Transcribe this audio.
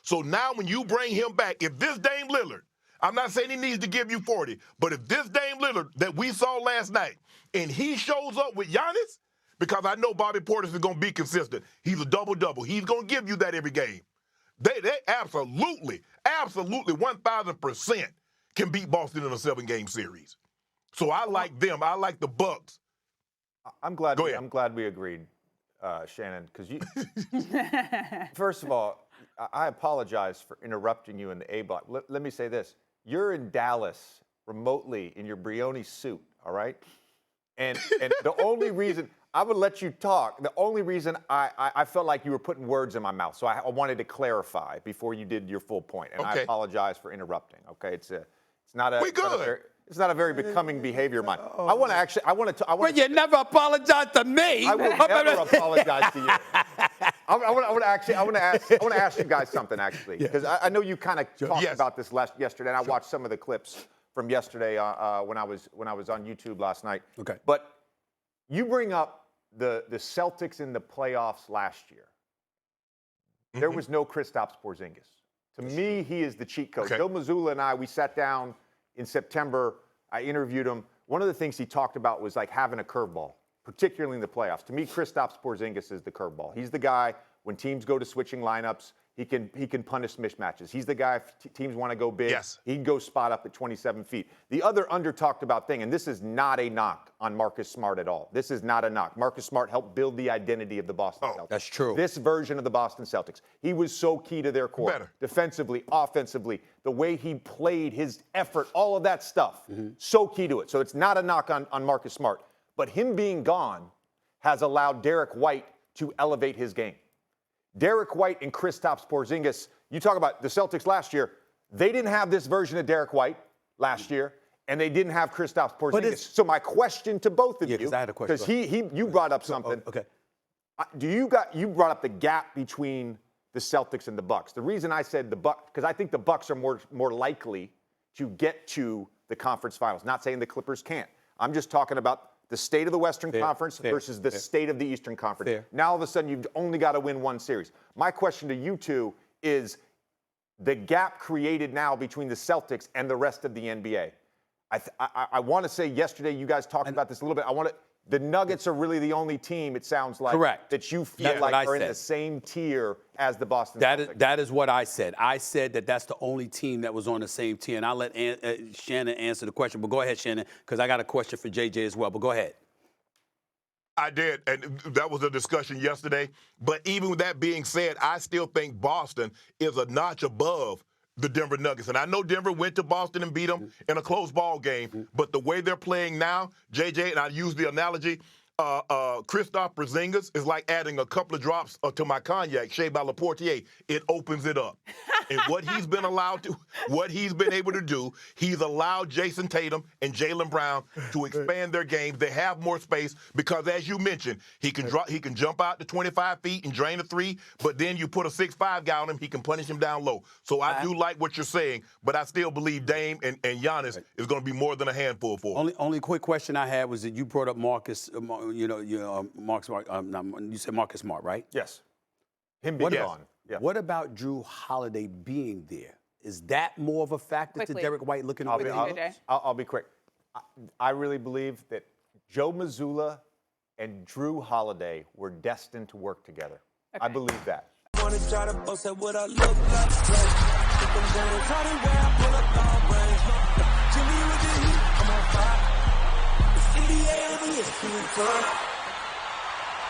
So now when you bring him back, if this Dame Lillard, I'm not saying he needs to give you 40, but if this Dame Lillard that we saw last night, and he shows up with Giannis, because I know Bobby Portis is going to be consistent. He's a double-double. He's going to give you that every game. They absolutely, 1,000% can beat Boston in a 7-game series. So I like them. I like the Bucks. I'm glad we agreed, Shannon, because you. First of all, I apologize for interrupting you in the A block. Let me say this: you're in Dallas remotely in your Brioni suit, all right? And the only reason I would let you talk, the only reason I felt like you were putting words in my mouth, so I wanted to clarify before you did your full point, and okay. I apologize for interrupting. Okay, it's not a. We good. It's not a very becoming behavior of mine. I want to. Well, you never apologize to me. I will never apologize to you. I want to ask you guys something, actually, because I know you kind of talked about this yesterday, and I watched some of the clips from yesterday when I was on YouTube last night. Okay. But you bring up the Celtics in the playoffs last year. Mm-hmm. There was no Kristaps Porzingis. To me, he is the cheat code. Okay. Joe Mazzulla and I, we sat down in September. I interviewed him. One of the things he talked about was like having a curveball, particularly in the playoffs. To me, Kristaps Porzingis is the curveball. He's the guy when teams go to switching lineups, he can punish mismatches. He's the guy if teams want to go big. Yes. He can go spot up at 27 feet. The other under-talked about thing, and this is not a knock on Marcus Smart at all. This is not a knock. Marcus Smart helped build the identity of the Boston Celtics. That's true. This version of the Boston Celtics. He was so key to their core. Better. Defensively, offensively, the way he played, his effort, all of that stuff. Mm-hmm. So key to it. So it's not a knock on Marcus Smart. But him being gone has allowed Derek White to elevate his game. Derek White and Kristaps Porzingis, you talk about the Celtics last year, they didn't have this version of Derek White last year, and they didn't have Kristaps Porzingis. So my question to both of you, because I had a question. Because you brought up something. Okay. You brought up the gap between the Celtics and the Bucks. The reason I said the Bucks, because I think the Bucks are more likely to get to the conference finals. Not saying the Clippers can't. I'm just talking about the state of the Western Conference versus the state of the Eastern Conference. Now, all of a sudden, you've only got to win one series. My question to you two is the gap created now between the Celtics and the rest of the NBA. I want to say yesterday you guys talked about this a little bit. The Nuggets are really the only team, it sounds like, correct, that you feel like are in the same tier as the Boston Celtics. That is what I said. I said that's the only team that was on the same tier. And I'll let Shannon answer the question. But go ahead, Shannon, because I got a question for JJ as well. But go ahead. I did, and that was a discussion yesterday. But even with that being said, I still think Boston is a notch above the Denver Nuggets. And I know Denver went to Boston and beat them in a close ball game, but the way they're playing now, JJ, and I use the analogy, Kristaps Porzingis is like adding a couple of drops to my cognac, Shea by Laportier. It opens it up. And what he's been able to do, he's allowed Jason Tatum and Jaylen Brown to expand their games. They have more space because, as you mentioned, he can jump out to 25 feet and drain a three, but then you put a 6'5" guy on him, he can punish him down low. So I do like what you're saying, but I still believe Dame and Giannis is going to be more than a handful for him. Only quick question I had was that you brought up Marcus, you said Marcus Smart, right? Yes. Him being gone. Yeah. What about Drew Holiday being there? Is that more of a factor to Derek White looking over there? I'll be quick. I really believe that Joe Mazzulla and Drew Holiday were destined to work together. Okay. I believe that. NBA